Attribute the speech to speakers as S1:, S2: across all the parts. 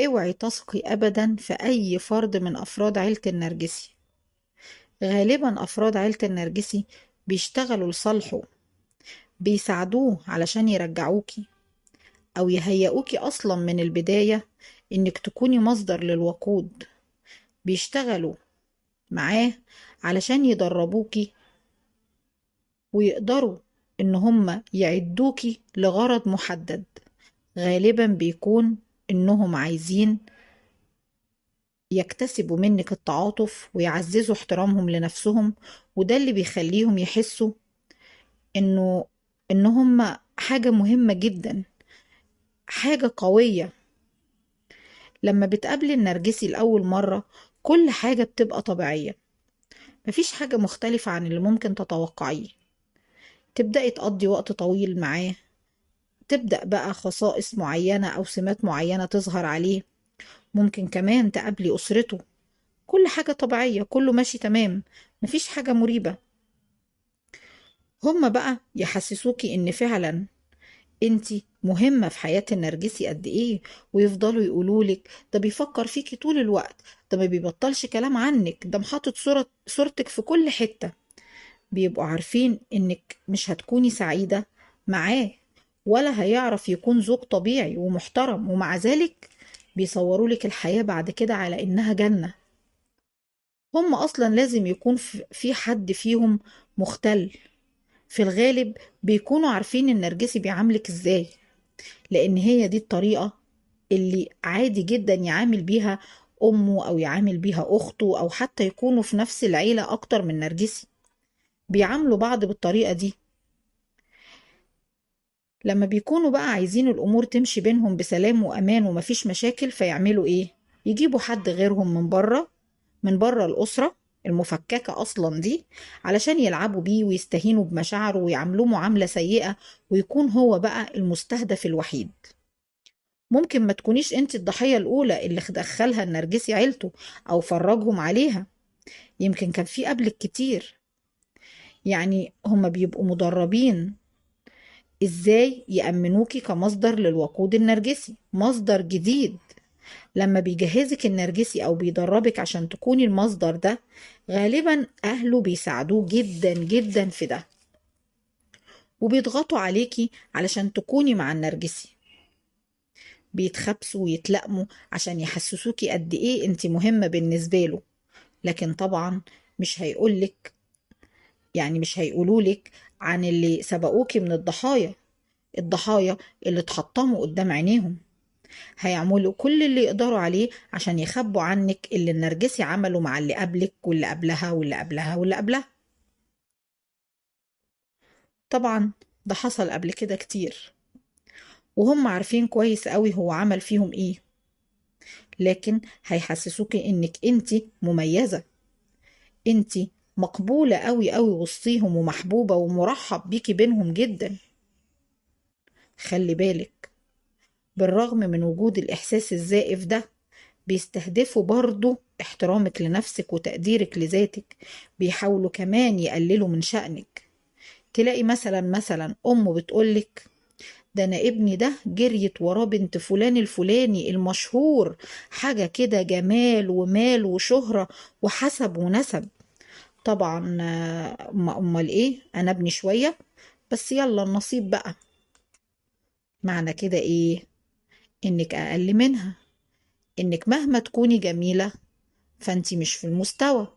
S1: اوعي تثقي ابدا في اي فرد من افراد عيلة النرجسي. غالبا افراد عيلة النرجسي بيشتغلوا لصالحه، بيساعدوه علشان يرجعوكي او يهيئوكي اصلا من البداية انك تكوني مصدر للوقود. بيشتغلوا معاه علشان يدربوكي ويقدروا ان هم يعدوكي لغرض محدد. غالبا بيكون انهم عايزين يكتسبوا منك التعاطف ويعززوا احترامهم لنفسهم، وده اللي بيخليهم يحسوا انه ان هم حاجة مهمة جدا، حاجة قوية. لما بتقابلي النرجسي لأول مرة كل حاجة بتبقى طبيعية، مفيش حاجة مختلفة عن اللي ممكن تتوقعيه. تبدأي تقضي وقت طويل معاه، تبدأ بقى خصائص معينة أو سمات معينة تظهر عليه. ممكن كمان تقابلي أسرته، كل حاجة طبيعية، كله ماشي تمام، مفيش حاجة مريبة. هما بقى يحسسوكي ان فعلا انتي مهمة في حياة النرجسي قد ايه، ويفضلوا يقولولك ده بيفكر فيكي طول الوقت، ده ما بيبطلش كلام عنك، ده محاطط صورتك في كل حتة. بيبقوا عارفين انك مش هتكوني سعيدة معاه، ولا هيعرف يكون زوج طبيعي ومحترم، ومع ذلك بيصورولك الحياة بعد كده على انها جنة. هم اصلا لازم يكون في حد فيهم مختل. في الغالب بيكونوا عارفين النرجسي بيعاملك ازاي، لان هي دي الطريقة اللي عادي جدا يعامل بيها امه او يعامل بيها اخته، او حتى يكونوا في نفس العيلة اكتر من نرجسي بيعاملوا بعض بالطريقة دي. لما بيكونوا بقى عايزين الامور تمشي بينهم بسلام وامان ومفيش مشاكل، فيعملوا ايه؟ يجيبوا حد غيرهم من بره الأسرة المفككة أصلا دي، علشان يلعبوا بيه ويستهينوا بمشاعره ويعاملوه معاملة سيئة، ويكون هو بقى المستهدف الوحيد. ممكن ما تكونيش انت الضحية الأولى اللي دخلها النرجسي عيلته أو فرجهم عليها، يمكن كان في قبلك كتير. يعني هما بيبقوا مدربين ازاي يأمنوكي كمصدر للوقود النرجسي، مصدر جديد. لما بيجهزك النرجسي او بيدربك عشان تكوني المصدر ده، غالبا اهله بيساعدوه جدا جدا في ده، وبيضغطوا عليكي علشان تكوني مع النرجسي. بيتخبسوا ويتلقموا عشان يحسسوكي قد ايه انت مهمة بالنسبة له. لكن طبعا مش هيقولك، يعني مش هيقولولك عن اللي سبقوكي من الضحايا اللي اتحطموا قدام عينيهم. هيعملوا كل اللي يقدروا عليه عشان يخبوا عنك اللي النرجسي عمله مع اللي قبلك واللي قبلها واللي قبلها واللي قبلها. طبعا ده حصل قبل كده كتير، وهم عارفين كويس قوي هو عمل فيهم ايه. لكن هيحسسوكي انك انتي مميزة، انتي مقبولة قوي قوي وسطيهم ومحبوبة ومرحب بيكي بينهم جدا. خلي بالك، بالرغم من وجود الإحساس الزائف ده، بيستهدفوا برضو احترامك لنفسك وتقديرك لذاتك. بيحاولوا كمان يقللوا من شأنك. تلاقي مثلا أم بتقولك ده أنا ابني ده جريت وراه بنت فلان الفلاني المشهور، حاجة كده جمال ومال وشهرة وحسب ونسب. طبعا أمال إيه، أنا ابني شوية بس، يلا النصيب بقى. معنى كده إيه؟ إنك أقل منها، إنك مهما تكوني جميلة فأنتي مش في المستوى.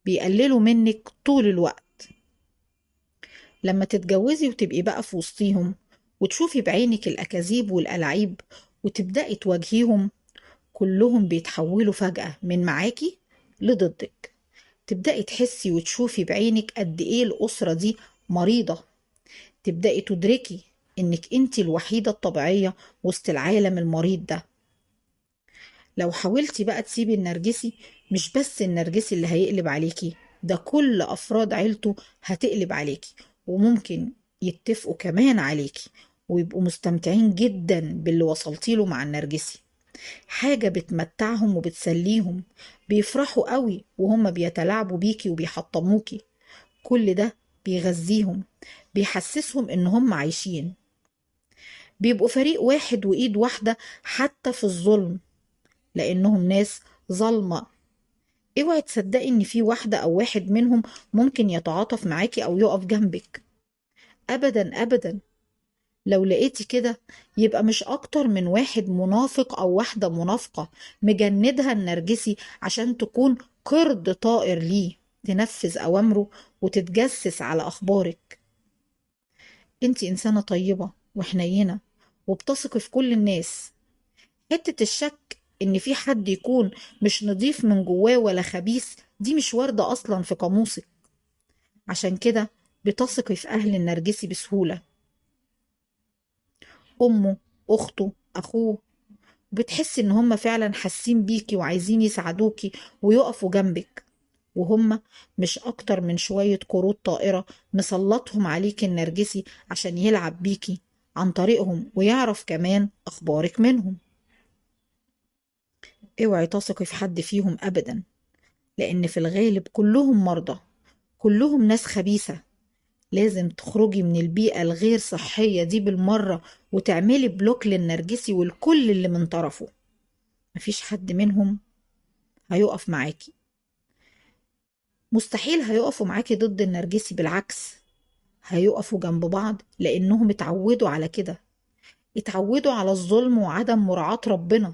S1: بيقللوا منك طول الوقت. لما تتجوزي وتبقي بقى في وسطيهم وتشوفي بعينك الأكاذيب والألاعيب وتبدأي تواجهيهم، كلهم بيتحولوا فجأة من معاكي لضدك. تبدأي تحسي وتشوفي بعينك قد إيه الأسرة دي مريضة. تبدأي تدركي إنك أنت الوحيدة الطبيعية وسط العالم المريض ده. لو حاولتي بقى تسيبي النرجسي، مش بس النرجسي اللي هيقلب عليكي، ده كل أفراد عيلته هتقلب عليكي، وممكن يتفقوا كمان عليكي ويبقوا مستمتعين جدا باللي وصلتي له مع النرجسي. حاجة بتمتعهم وبتسليهم، بيفرحوا قوي وهم بيتلاعبوا بيكي وبيحطموكي. كل ده بيغذيهم، بيحسسهم ان هم عايشين. بيبقوا فريق واحد وإيد واحدة حتى في الظلم. لأنهم ناس ظالمة. اوعي تصدقي ان في واحدة او واحد منهم ممكن يتعاطف معاكي او يقف جنبك. ابدا ابدا. لو لقيتي كده يبقى مش اكتر من واحد منافق او واحدة منافقة مجندها النرجسي عشان تكون قرد طائر ليه تنفذ اوامره وتتجسس على اخبارك. انتي انسانة طيبة وحنينة وبتثقي في كل الناس. حتة الشك ان في حد يكون مش نضيف من جواه ولا خبيث دي مش واردة اصلا في قاموسك. عشان كده بتثقي في اهل النرجسي بسهولة، امه، اخته، اخوه، وبتحسي ان هم فعلا حاسين بيكي وعايزين يساعدوكي ويقفوا جنبك، وهم مش اكتر من شوية قرود طائرة مسلطهم عليكي النرجسي عشان يلعب بيكي عن طريقهم ويعرف كمان اخبارك منهم. اوعي تثقي في حد فيهم ابدا، لان في الغالب كلهم مرضى، كلهم ناس خبيثة. لازم تخرجي من البيئة الغير صحية دي بالمرة وتعملي بلوك للنرجسي والكل اللي من طرفه. مفيش حد منهم هيقف معاكي، مستحيل هيقفوا معاكي ضد النرجسي، بالعكس هيقفوا جنب بعض لأنهم اتعودوا على كده، اتعودوا على الظلم وعدم مراعاة ربنا.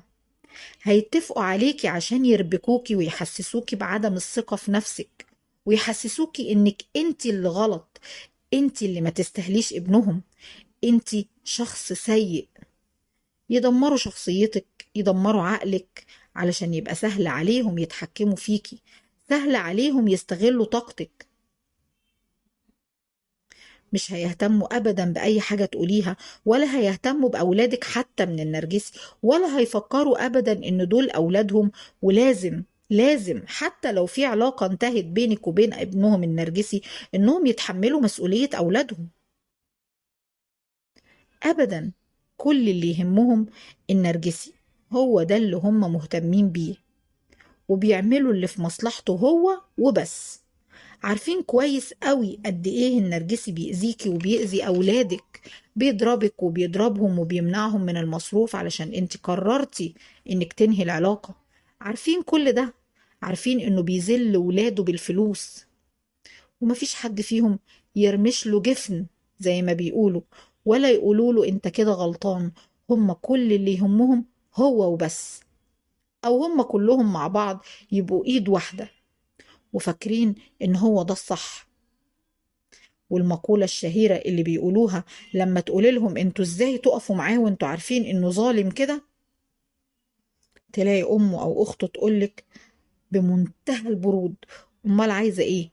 S1: هيتفقوا عليكي عشان يربكوكي ويحسسوكي بعدم الثقة في نفسك، ويحسسوكي انك انتي اللي غلط، انتي اللي ما تستهليش ابنهم، انتي شخص سيء. يدمروا شخصيتك، يدمروا عقلك علشان يبقى سهل عليهم يتحكموا فيكي، سهل عليهم يستغلوا طاقتك. مش هيهتموا أبدا بأي حاجة تقوليها، ولا هيهتموا بأولادك حتى من النرجسي، ولا هيفكروا أبدا إن دول أولادهم. ولازم حتى لو في علاقة انتهت بينك وبين ابنهم النرجسي إنهم يتحملوا مسؤولية أولادهم. أبدا. كل اللي يهمهم النرجسي، هو ده اللي هم مهتمين بيه، وبيعملوا اللي في مصلحته هو وبس. عارفين كويس قوي قد ايه النرجسي بيأذيكي وبيأذي أولادك، بيضربك وبيضربهم وبيمنعهم من المصروف علشان انت قررتي انك تنهي العلاقة. عارفين كل ده، عارفين انه بيذل ولاده بالفلوس، ومفيش حد فيهم يرمش له جفن زي ما بيقولوا، ولا يقولوا له انت كده غلطان. هم كل اللي يهمهم هو وبس، او هم كلهم مع بعض يبقوا ايد واحدة وفاكرين ان هو ده الصح. والمقولة الشهيرة اللي بيقولوها لما تقول لهم انتوا ازاي تقفوا معاه وانتوا عارفين انه ظالم كده، تلاقي امه او اخته تقولك بمنتهى البرود: امال عايزة ايه؟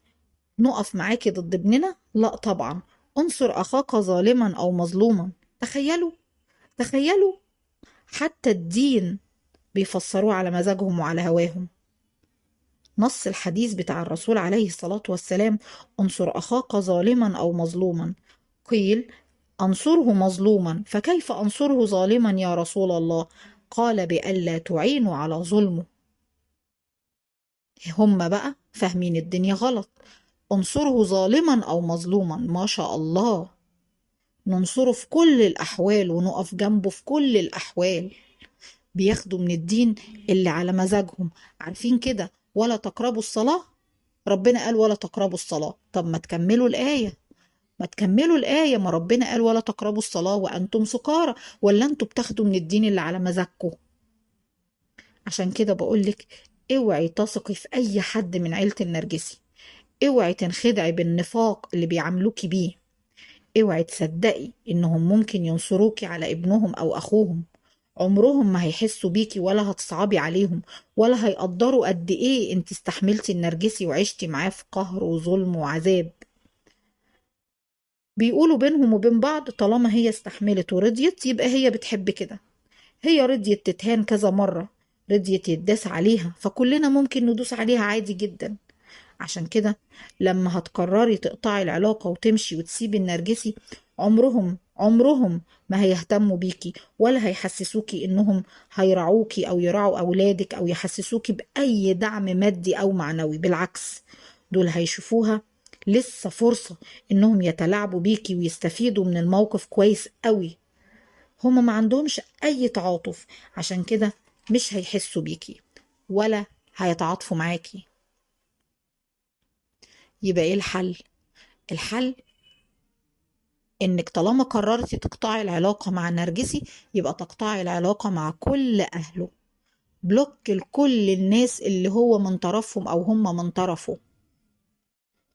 S1: نقف معاكي ضد ابننا؟ لا طبعا، انصر اخاك ظالما او مظلوما. تخيلوا، تخيلوا، حتى الدين بيفسروه على مزاجهم وعلى هواهم. نص الحديث بتاع الرسول عليه الصلاة والسلام: انصر أخاك ظالما أو مظلوما. قيل: أنصره مظلوما فكيف أنصره ظالما يا رسول الله؟ قال: بألا تعينوا على ظلمه. هم بقى فاهمين الدنيا غلط. انصره ظالما أو مظلوما، ما شاء الله، ننصره في كل الأحوال ونقف جنبه في كل الأحوال. بياخدوا من الدين اللي على مزاجهم. عارفين كده ولا تقربوا الصلاة؟ ربنا قال ولا تقربوا الصلاة. طب ما تكملوا الآية، ما تكملوا الآية، ما ربنا قال ولا تقربوا الصلاة وأنتم سكارى. ولا أنتوا بتاخدوا من الدين اللي على مزاجكم؟ عشان كده بقولك اوعي تثقي في أي حد من عيلة النرجسي، اوعي تنخدعي بالنفاق اللي بيعاملوكي بيه، اوعي تصدقي إنهم ممكن ينصروكي على ابنهم أو أخوهم. عمرهم ما هيحسوا بيكي ولا هتصعبي عليهم، ولا هيقدروا قد ايه انت استحملتي النرجسي وعشتي معاه في قهر وظلم وعذاب. بيقولوا بينهم وبين بعض طالما هي استحملت ورضيت يبقى هي بتحب كده. هي رضيت تتهان كذا مرة، رضيت يتداس عليها، فكلنا ممكن ندوس عليها عادي جدا. عشان كده لما هتقرري تقطعي العلاقة وتمشي وتسيبي النرجسي، عمرهم ما هيهتموا بيكي ولا هيحسسوكي انهم هيرعوكي او يرعوا اولادك او يحسسوكي باي دعم مادي او معنوي. بالعكس، دول هيشوفوها لسه فرصة انهم يتلاعبوا بيكي ويستفيدوا من الموقف كويس قوي. هما ما عندهمش اي تعاطف. عشان كده مش هيحسوا بيكي ولا هيتعاطفوا معاكي. يبقى ايه الحل؟ الحل انك طالما قررتي تقطعي العلاقة مع نرجسي، يبقى تقطعي العلاقة مع كل اهله، بلوك لكل الناس اللي هو من طرفهم او هم من طرفه،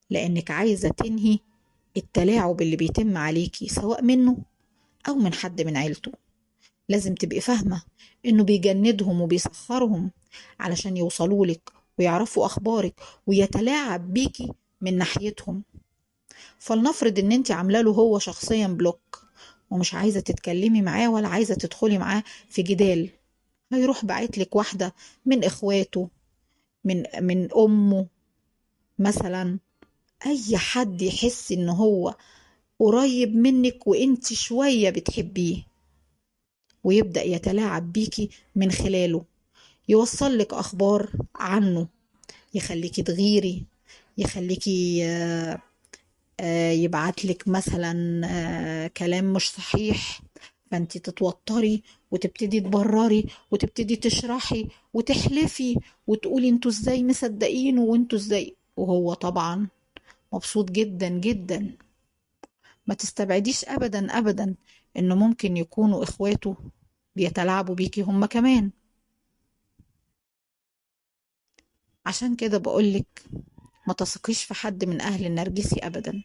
S1: لانك عايزة تنهي التلاعب اللي بيتم عليكي سواء منه او من حد من عيلته. لازم تبقي فاهمة انه بيجندهم وبيسخرهم علشان يوصلوا لك ويعرفوا اخبارك ويتلاعب بيكي من ناحيتهم. فلنفرض ان انت عامله له هو شخصيا بلوك ومش عايزة تتكلمي معاه ولا عايزة تدخلي معاه في جدال، هيروح باعت لك واحدة من اخواته، من امه مثلا، اي حد يحس ان هو قريب منك وانت شوية بتحبيه، ويبدأ يتلاعب بيكي من خلاله، يوصل لك اخبار عنه، يخليكي تغيري، يخليكي يبعت لك مثلا كلام مش صحيح، فانت تتوتري وتبتدي تبرري وتبتدي تشرحي وتحلفي وتقولي انتوا ازاي مصدقين وانتوا ازاي، وهو طبعا مبسوط جدا جدا. ما تستبعديش ابدا ابدا انه ممكن يكونوا اخواته بيتلاعبوا بيكي هم كمان. عشان كده بقولك ما تثقيش في حد من اهل النرجسي ابدا.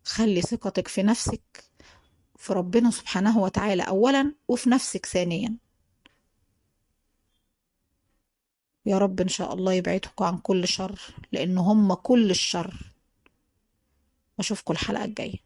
S1: خلي ثقتك في نفسك، في ربنا سبحانه وتعالى اولا وفي نفسك ثانيا. يا رب ان شاء الله يبعدكم عن كل شر، لان هم كل الشر. واشوفكم الحلقة الجاية.